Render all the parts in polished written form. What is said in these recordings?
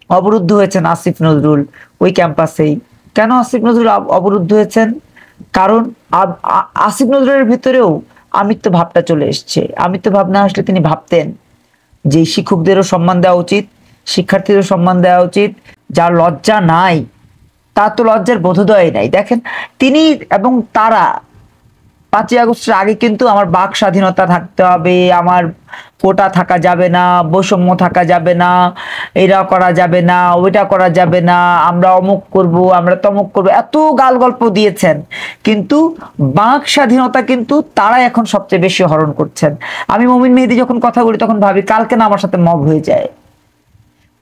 অবরুদ্ধ হয়েছেন আসিফ নজরুল ওই ক্যাম্পাসেই। কেন আসিফ নজরুল অবরুদ্ধ হয়েছেন? কারণ আসিফ নজরুলের ভিতরেও আমিত্ব ভাবটা চলে এসছে। আমিত্ব ভাব না আসলে তিনি ভাবতেন যে শিক্ষকদেরও সম্মান দেওয়া উচিত, শিক্ষার্থীদেরও সম্মান দেওয়া উচিত। যার লজ্জা নাই তার তো লজ্জার বোধোদয় নাই। দেখেন তিনি এবং তারা 5ই আগস্টের আগে কিন্তু আমার বাক স্বাধীনতা থাকতে হবে, আমার কোটা থাকা যাবে না, বৈষম্য থাকা যাবে না, এটা করা যাবে না, ওইটা করা যাবে না, আমরা অমুক করব, আমরা তমুক করব, এত গাল গল্প দিয়েছেন। কিন্তু বাক স্বাধীনতা কিন্তু তারা এখন সবচেয়ে বেশি হরণ করছেন। আমি মমিন মেহেদী যখন কথা বলি তখন ভাবি কালকে না আমার সাথে মব হয়ে যায়,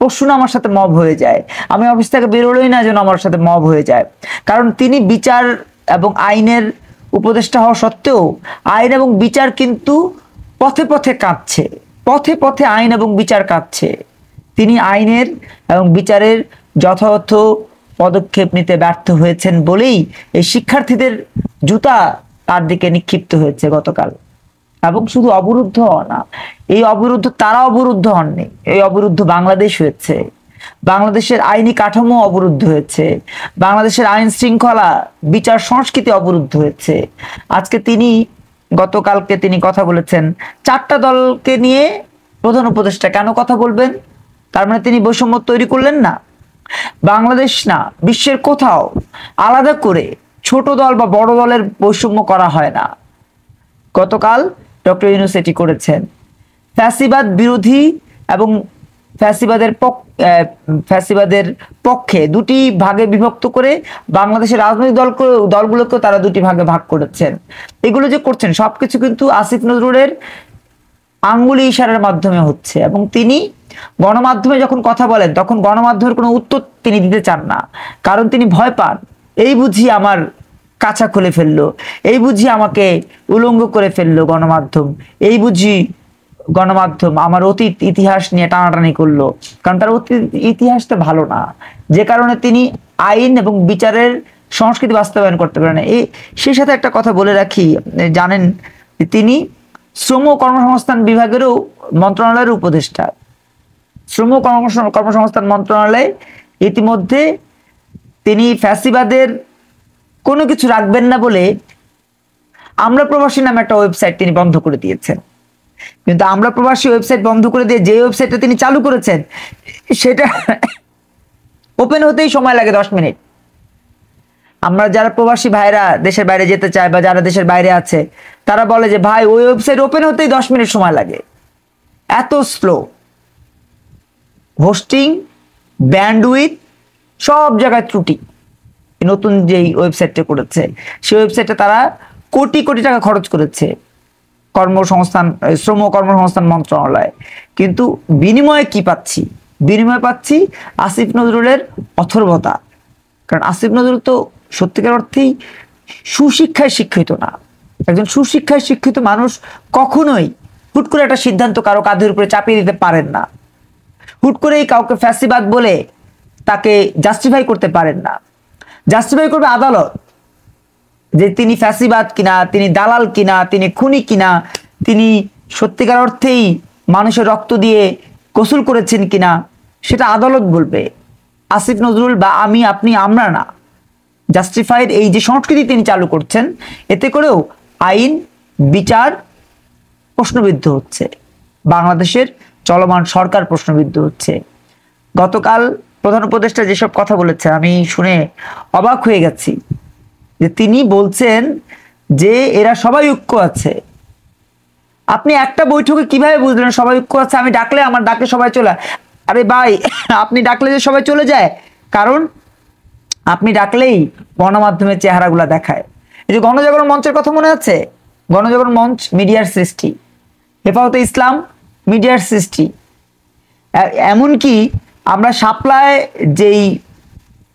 পরশু না আমার সাথে মব হয়ে যায়, আমি অফিস থেকে বেরোলোই না যেন আমার সাথে মব হয়ে যায়। কারণ তিনি বিচার এবং আইনের উপদেষ্টা হওয়া সত্ত্বেও আইন এবং বিচার কিন্তু পথে পথে কাঁদছে, পথে পথে আইন এবং বিচার কাঁদছে। তিনি আইনের এবং বিচারের যথাযথ পদক্ষেপ নিতে ব্যর্থ হয়েছেন বলেই এই শিক্ষার্থীদের জুতা তার দিকে নিক্ষিপ্ত হয়েছে গতকাল। এবং শুধু অবরুদ্ধ হওয়া না, এই অবরুদ্ধ তারা অবরুদ্ধ হননি, এই অবরুদ্ধ বাংলাদেশ হয়েছে। বাংলাদেশের আইনি কাঠামো অবরুদ্ধ হয়েছে, বাংলাদেশের আইন শৃঙ্খলা বিচার সংস্কৃতি অবরুদ্ধ হয়েছে। আজকে তিনি গতকালকে তিনি কথা বলেছেন 4টা দলকে নিয়ে প্রধান উপদেষ্টা কেন কথা বলবেন? তার মানে তিনি বৈষম্য তৈরি করলেন না? বাংলাদেশ না বিশ্বের কোথাও আলাদা করে ছোট দল বা বড় দলের বৈষম্য করা হয় না। গতকাল ডক্টর ইউনূস এটি করেছেন। ফ্যাসিবাদ বিরোধী এবং ফ্যাসিবাদের পক্ষে দুটি ভাগে বিভক্ত করে বাংলাদেশের রাজনৈতিক দলগুলোকে তারা দুটি ভাগে ভাগ করেছেন। এগুলো যে করছেন সবকিছু কিন্তু আসিফ নজরুলের আঙ্গুলি ইশারার মাধ্যমে হচ্ছে। এবং তিনি গণমাধ্যমে যখন কথা বলেন তখন গণমাধ্যমের কোনো উত্তর তিনি দিতে চান না, কারণ তিনি ভয় পান এই বুঝি আমার কাছা খুলে ফেললো, এই বুঝি আমাকে উলঙ্গ করে ফেললো গণমাধ্যম, এই বুঝি গণমাধ্যম আমার অতীত ইতিহাস নিয়ে টানাটানি করলো। কারণ তার অতীত ইতিহাসটা ভালো না, যে কারণে তিনি আইন এবং বিচারের সংস্কৃতি বাস্তবায়ন করতে পারেন। সেই সাথে একটা কথা বলে রাখি, জানেন তিনি শ্রম ও কর্মসংস্থান বিভাগেরও মন্ত্রণালয়ের উপদেষ্টা। শ্রম ও কর্মসংস্থান মন্ত্রণালয় ইতিমধ্যে তিনি ফ্যাসিবাদের কোনো কিছু রাখবেন না বলে আমরা প্রবাসী নামে একটা ওয়েবসাইট তিনি বন্ধ করে দিয়েছেন। কিন্তু আমরা প্রবাসী ওয়েবসাইট বন্ধ করে দিয়ে যে ওয়েবসাইটটা তিনি চালু করেছেন সেটা ওপেন হতেই সময় লাগে 10 মিনিট। আমরা যারা প্রবাসী ভাইরা দেশের বাইরে যেতে চায় বা যারা দেশের বাইরে আছে তারা বলে যে ভাই ওই ওয়েবসাইট ওপেন হতেই 10 মিনিট সময় লাগে, এত স্লো। হোস্টিং, ব্যান্ডউইথ সব জায়গায় ত্রুটি। নতুন যেই ওয়েবসাইটটা করেছে সেই ওয়েবসাইটে তারা কোটি কোটি টাকা খরচ করেছে শ্রম কর্মসংস্থান মন্ত্রণালয়। কিন্তু বিনিময়ে কি পাচ্ছি? বিনিময়ে পাচ্ছি আসিফ নজরুলের অথর্বতা। কারণ আসিফ নজরুল তো সত্যিকার অর্থেই সুশিক্ষায় শিক্ষিত না। একজন সুশিক্ষায় শিক্ষিত মানুষ কখনোই হুট করে একটা সিদ্ধান্ত কারো কাঁধের উপরে চাপিয়ে দিতে পারেন না, হুট করেই কাউকে ফ্যাসিবাদ বলে তাকে জাস্টিফাই করতে পারেন না। জাস্টিফাই করবে আদালত, যে তিনি ফ্যাসিবাদ কিনা, তিনি দালাল কিনা, তিনি খুনি কিনা, তিনি সত্যিকার অর্থেই মানুষের রক্ত দিয়ে গোসল করেছেন কিনা, সেটা আদালত বলবে। আসিফ নজরুল বা আমি, আপনি, আমরা না। জাস্টিফাইড এই যে সংস্কৃতি তিনি চালু করছেন এতে করেও আইন বিচার প্রশ্নবিদ্ধ হচ্ছে, বাংলাদেশের চলমান সরকার প্রশ্নবিদ্ধ হচ্ছে। গতকাল প্রধান উপদেষ্টা যেসব কথা বলেছে আমি শুনে অবাক হয়ে গেছি, যে তিনি বলছেন যে এরা সবাই ঐক্য আছে। আপনি একটা বৈঠকে কিভাবে বুঝলেন সবাই ঐক্য আছে? আমি ডাকলে আমার ডাকে সবাই চলে, আরে ভাই আপনি ডাকলে যে সবাই চলে যায়, কারণ আপনি ডাকলেই গণমাধ্যমের চেহারাগুলা দেখায়। এই যে গণজাগরণ মঞ্চের কথা মনে আছে? গণজাগরণ মঞ্চ মিডিয়ার সৃষ্টি, হেফাজতে ইসলাম মিডিয়ার সৃষ্টি, এমনকি আমরা শাপলায় যেই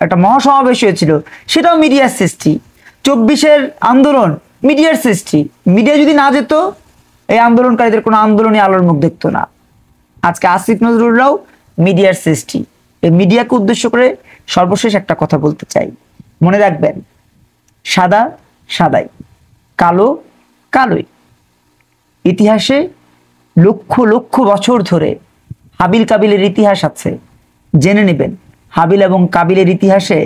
একটা মহাসমাবেশ হয়েছিল সেটাও মিডিয়ার সৃষ্টি, 24-এর আন্দোলন মিডিয়ার সৃষ্টি। মিডিয়া যদি না যেত এই আন্দোলনকারীদের কোনো আন্দোলনই আলোর মুখ দেখতো না। আজকে আসিফ নজরুলরাও মিডিয়ার সৃষ্টি। এই মিডিয়াকে উদ্দেশ্য করে সর্বশেষ একটা কথা বলতে চাই, মনে রাখবেন সাদা সাদাই, কালো কালোই। ইতিহাসে লক্ষ লক্ষ বছর ধরে হাবিল কাবিলের ইতিহাস আছে, জেনে নেবেন হাবিল এবং কাবিলের ইতিহাসে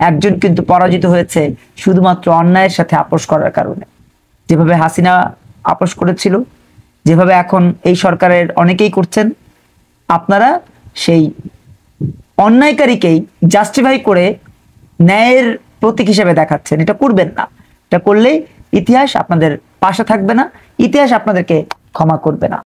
একজন কিন্তু পরাজিত হয়েছে শুধুমাত্র অন্যায়ের সাথে আপোষ করার কারণে। যেভাবে হাসিনা আপোষ করেছিল, যেভাবে এখন এই সরকারের অনেকেই করছেন, আপনারা সেই অন্যায়কারীকেই জাস্টিফাই করে ন্যায়ের প্রতীক হিসেবে দেখাচ্ছেন। এটা করবেন না। এটা করলেই ইতিহাস আপনাদের পাশে থাকবে না, ইতিহাস আপনাদেরকে ক্ষমা করবে না।